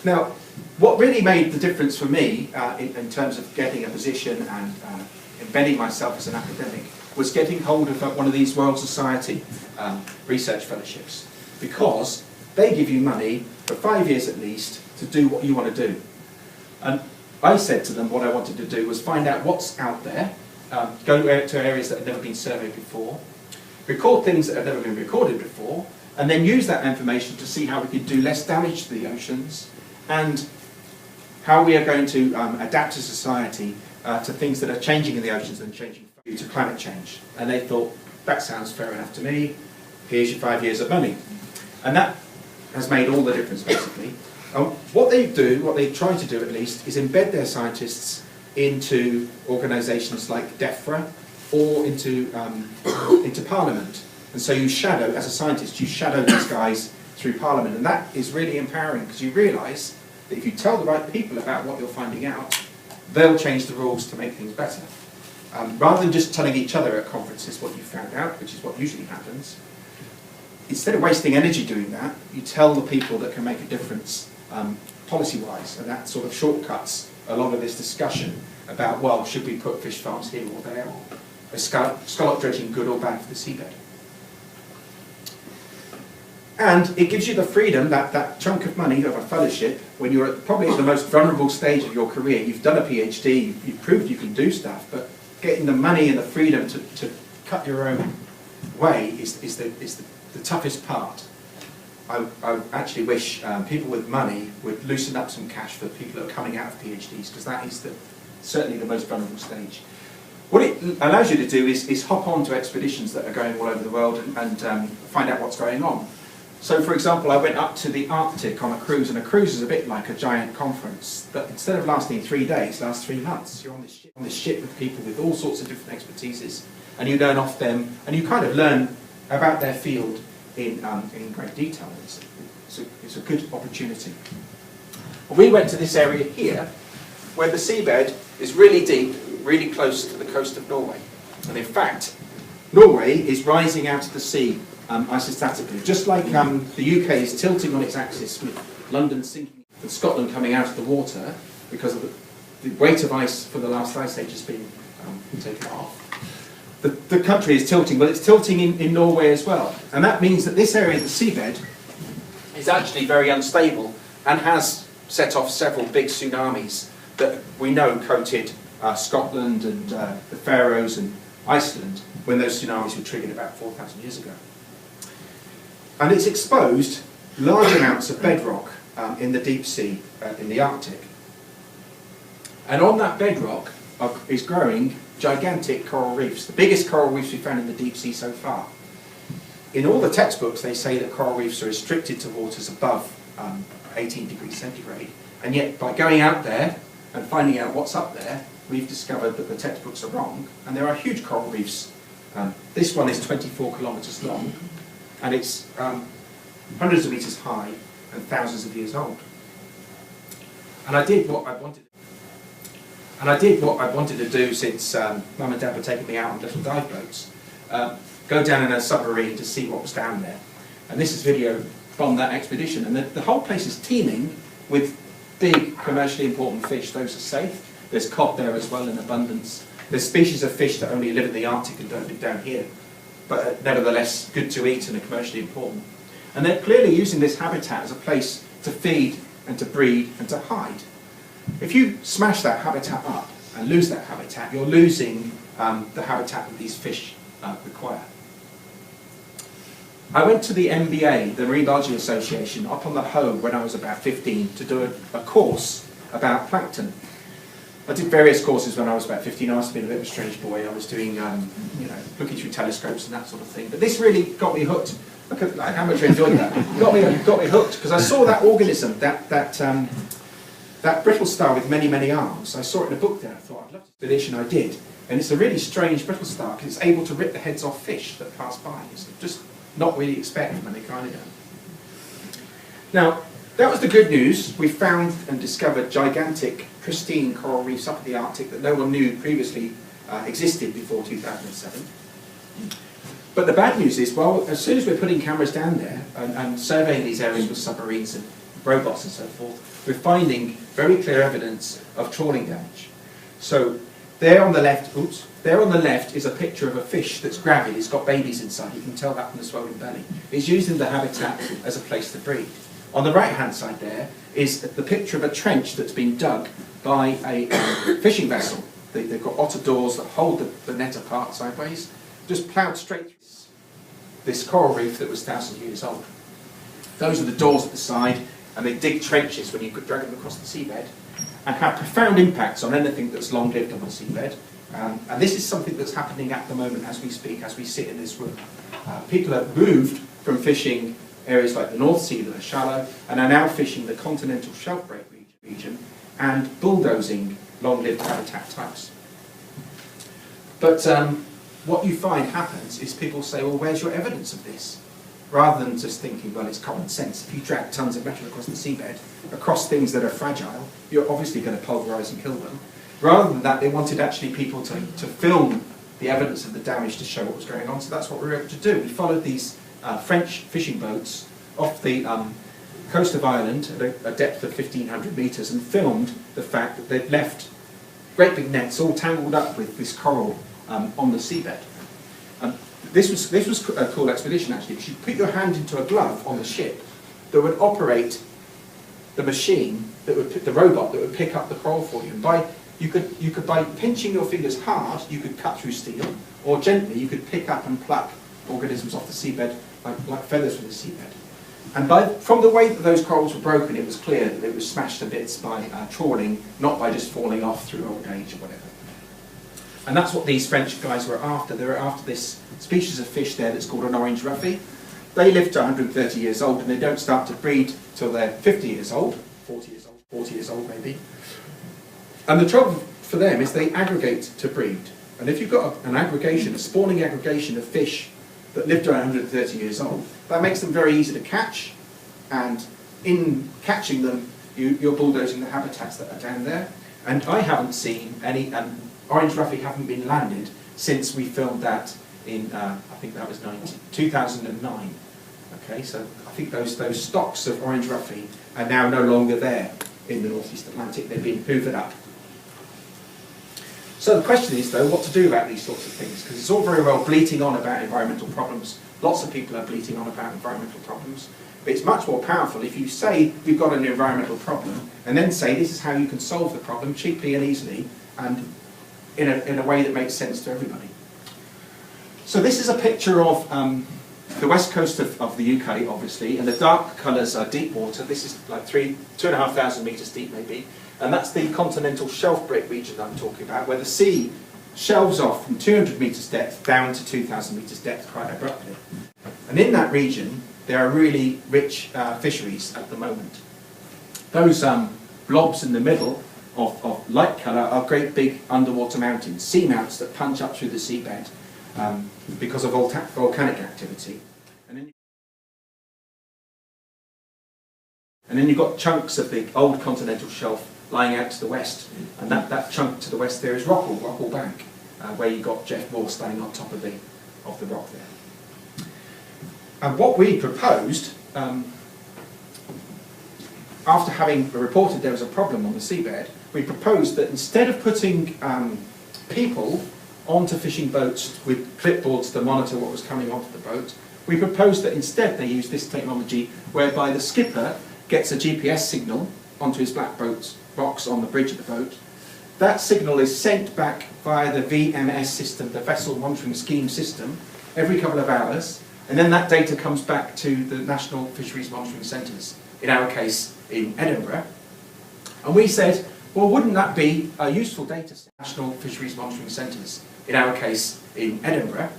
Now, what really made the difference for me in terms of getting a position and embedding myself as an academic was getting hold of one of these Royal Society research fellowships, because they give you money for 5 years at least to do what you want to do. And I said to them what I wanted to do was find out what's out there, go to areas that have never been surveyed before, record things that have never been recorded before, and then use that information to see how we could do less damage to the oceans and how we are going to adapt as a society to things that are changing in the oceans and changing due to climate change. And they thought, that sounds fair enough to me, here's your 5 years of money. And that has made all the difference, basically. What they do, what they try to do at least, is embed their scientists into organisations like DEFRA or into Parliament. And so you shadow, as a scientist, you shadow these guys through Parliament. And that is really empowering, because you realise that if you tell the right people about what you're finding out, they'll change the rules to make things better. Rather than just telling each other at conferences what you found out, which is what usually happens, instead of wasting energy doing that, you tell the people that can make a difference policy-wise, and that sort of shortcuts a lot of this discussion about, well, should we put fish farms here or there, or is scallop dredging good or bad for the seabed? And it gives you the freedom, that chunk of money of a fellowship, when you're probably at the most vulnerable stage of your career. You've done a PhD, you've proved you can do stuff, but getting the money and the freedom to cut your own way is the toughest part. I actually wish people with money would loosen up some cash for people that are coming out of PhDs, because that is certainly the most vulnerable stage. What it allows you to do is hop on to expeditions that are going all over the world and find out what's going on. So, for example, I went up to the Arctic on a cruise, and a cruise is a bit like a giant conference, but instead of lasting 3 days, lasts 3 months. You're on this ship with people with all sorts of different expertises, and you learn off them, and you kind of learn about their field in great detail. It's a good opportunity. We went to this area here, where the seabed is really deep, really close to the coast of Norway. And in fact, Norway is rising out of the sea isostatically, just like the UK is tilting on its axis with London sinking and Scotland coming out of the water because of the weight of ice for the last ice age has been taken off. The country is tilting, but it's tilting in Norway as well. And that means that this area of the seabed is actually very unstable and has set off several big tsunamis that we know coated Scotland and the Faroes and Iceland when those tsunamis were triggered about 4,000 years ago. And it's exposed large amounts of bedrock in the deep sea, in the Arctic. And on that bedrock is growing gigantic coral reefs, the biggest coral reefs we've found in the deep sea so far. In all the textbooks they say that coral reefs are restricted to waters above 18 degrees centigrade, and yet by going out there and finding out what's up there, we've discovered that the textbooks are wrong, and there are huge coral reefs. This one is 24 kilometres long, and it's hundreds of metres high and thousands of years old. And I did what I wanted to do since Mum and Dad were taking me out on little dive boats. Go down in a submarine to see what was down there. And this is video from that expedition. And the whole place is teeming with big, commercially important fish. Those are safe. There's cod there as well in abundance. There's species of fish that only live in the Arctic and don't live down here, but nevertheless good to eat and are commercially important. And they're clearly using this habitat as a place to feed and to breed and to hide. If you smash that habitat up and lose that habitat, you're losing the habitat that these fish require. I went to the MBA, the Marine Biology Association, up on the Hoe when I was about 15 to do a course about plankton. I did various courses when I was about 15. I must have been a bit of a strange boy. I was doing, looking through telescopes and that sort of thing. But this really got me hooked. Look at how much I enjoyed that. Got me hooked because I saw that organism, that brittle star with many, many arms. I saw it in a book there. I thought, I'd love to do this, and I did. And it's a really strange brittle star because it's able to rip the heads off fish that pass by. It's just not really expected when they kind of don't. Now, that was the good news. We found and discovered gigantic, pristine coral reefs up in the Arctic that no one knew previously existed before 2007. But the bad news is, well, as soon as we're putting cameras down there and surveying these areas with submarines and robots and so forth, we're finding very clear evidence of trawling damage. So there on the left, there on the left is a picture of a fish that's gravid. It's got babies inside. You can tell that from the swollen belly. It's using the habitat as a place to breed. On the right-hand side there is the picture of a trench that's been dug by a fishing vessel. They've got otter doors that hold the net apart sideways, just ploughed straight through this coral reef that was 1,000 years old. Those are the doors at the side, and they dig trenches when you could drag them across the seabed, and have profound impacts on anything that's long-lived on the seabed. And this is something that's happening at the moment as we speak, as we sit in this room. People have moved from fishing areas like the North Sea that are shallow, and are now fishing the continental shelf break region and bulldozing long-lived habitat types. But what you find happens is people say, well, where's your evidence of this? Rather than just thinking, well, it's common sense. If you drag tons of metal across the seabed, across things that are fragile, you're obviously going to pulverise and kill them. Rather than that, they wanted actually people to film the evidence of the damage to show what was going on. So that's what we were able to do. We followed these French fishing boats off the coast of Ireland at a depth of 1,500 metres and filmed the fact that they'd left great big nets all tangled up with this coral on the seabed. This was a cool expedition actually, because you put your hand into a glove on the ship that would operate the machine, the robot that would pick up the coral for you. And you could by pinching your fingers hard, you could cut through steel, or gently you could pick up and pluck organisms off the seabed like feathers from the seabed. And from the way that those corals were broken, it was clear that it was smashed to bits by trawling, not by just falling off through old age or whatever. And that's what these French guys were after. They were after this species of fish there that's called an orange roughy. They live to 130 years old, and they don't start to breed till they're 50 years old, 40 years old maybe. And the trouble for them is they aggregate to breed. And if you've got an aggregation, a spawning aggregation of fish that live to 130 years old, that makes them very easy to catch. And in catching them, you're bulldozing the habitats that are down there. And I haven't seen any, orange roughy haven't been landed since we filmed that in, I think that was 2009. Okay, so I think those stocks of orange roughy are now no longer there in the Northeast Atlantic. They've been hoovered up. So the question is, though, what to do about these sorts of things, because it's all very well bleating on about environmental problems. Lots of people are bleating on about environmental problems. But it's much more powerful if you say we've got an environmental problem, and then say this is how you can solve the problem cheaply and easily, and in a way that makes sense to everybody. So this is a picture of the west coast of the UK, obviously, and the dark colours are deep water. This is like 2,500 metres deep, maybe. And that's the continental shelf break region that I'm talking about, where the sea shelves off from 200 metres depth down to 2,000 metres depth quite abruptly. And in that region, there are really rich fisheries at the moment. Those blobs in the middle of light colour are great big underwater mountains, seamounts that punch up through the seabed because of volcanic activity. And then you've got chunks of the old continental shelf lying out to the west, and that chunk to the west there is Rockall Bank, where you've got Jeff Moore standing on top of the rock there. And what we proposed, after having reported there was a problem on the seabed, we proposed that instead of putting people onto fishing boats with clipboards to monitor what was coming onto the boat, we proposed that instead they use this technology whereby the skipper gets a GPS signal onto his black box on the bridge of the boat. That signal is sent back via the VMS system, the Vessel Monitoring Scheme system, every couple of hours, and then that data comes back to the National Fisheries Monitoring Centres, in our case in Edinburgh. And we said, well, wouldn't that be a useful data set? National Fisheries Monitoring Centres, in our case in Edinburgh.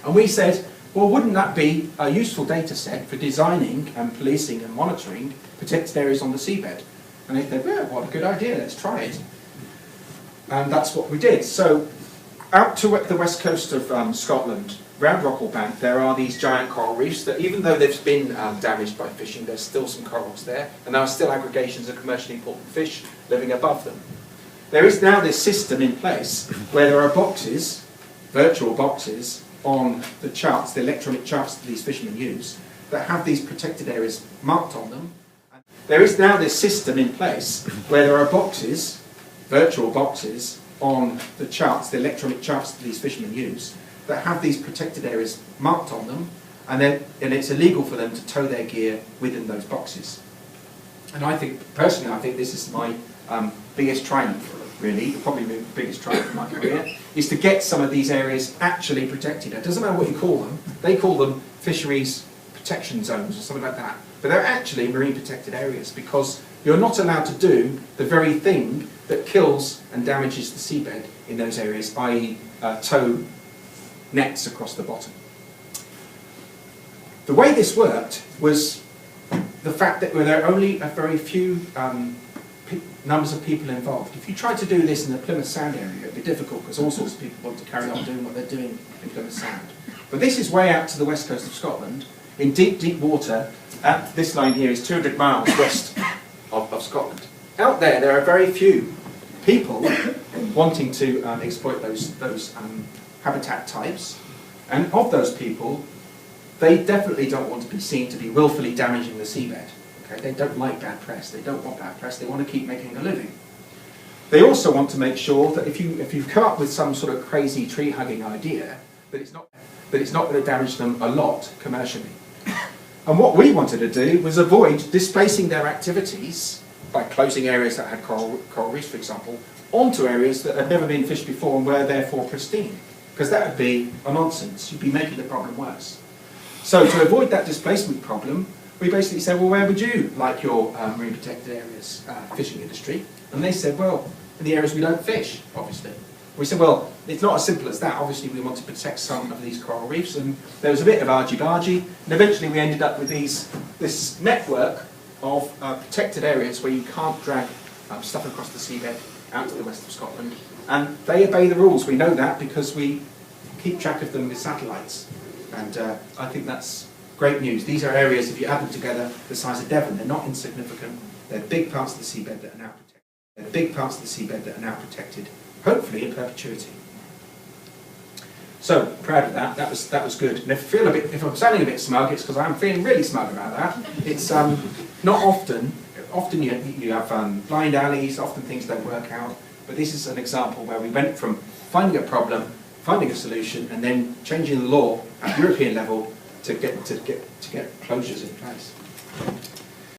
And we said, well, wouldn't that be a useful data set for designing and policing and monitoring protected areas on the seabed? And they said, yeah, what a good idea, let's try it. And that's what we did. So out to the west coast of Scotland, around Rockall Bank, there are these giant coral reefs that, even though they've been damaged by fishing, there's still some corals there, and there are still aggregations of commercially important fish living above them. There is now this system in place where there are boxes, virtual boxes, on the charts, the electronic charts that these fishermen use, that have these protected areas marked on them. there is now this system in place where there are boxes, virtual boxes, on the charts, the electronic charts that these fishermen use, that have these protected areas marked on them, and it's illegal for them to tow their gear within those boxes. And I think, personally, I think this is my biggest triumph, really, probably the biggest triumph of my career, is to get some of these areas actually protected. It doesn't matter what you call them. They call them fisheries protection zones or something like that. But they're actually marine protected areas because you're not allowed to do the very thing that kills and damages the seabed in those areas, i.e. Tow nets across the bottom. The way this worked was the fact that there are only a very few numbers of people involved. If you tried to do this in the Plymouth Sound area, it would be difficult because all sorts of people want to carry on doing what they're doing in Plymouth Sound. But this is way out to the west coast of Scotland, in deep, deep water. This line here is 200 miles west of Scotland. Out there, there are very few people wanting to exploit those habitat types, and of those people, they definitely don't want to be seen to be willfully damaging the seabed. Okay? They don't like bad press. They don't want bad press. They want to keep making a living. They also want to make sure that if you come up with some sort of crazy tree hugging idea, that it's not going to damage them a lot commercially. And what we wanted to do was avoid displacing their activities by closing areas that had coral reefs, for example, onto areas that had never been fished before and were therefore pristine. Because that would be a nonsense. You'd be making the problem worse. So to avoid that displacement problem, we basically said, well, where would you like your marine protected areas fishing industry? And they said, well, in the areas we don't fish, obviously. We said, well, it's not as simple as that. Obviously, we want to protect some of these coral reefs, and there was a bit of argy-bargy, and eventually we ended up with this network of protected areas where you can't drag stuff across the seabed out to the west of Scotland. And they obey the rules. We know that because we keep track of them with satellites. And I think that's great news. These are areas, if you add them together, the size of Devon. They're not insignificant. They're big parts of the seabed that are now protected. They're big parts of the seabed that are now protected, hopefully in perpetuity. So, proud of that. That was good. And if I'm sounding a bit smug, it's because I'm feeling really smug about that. It's not often. Often you have blind alleys. Often things don't work out. But this is an example where we went from finding a problem, finding a solution, and then changing the law at European level to get closures in place.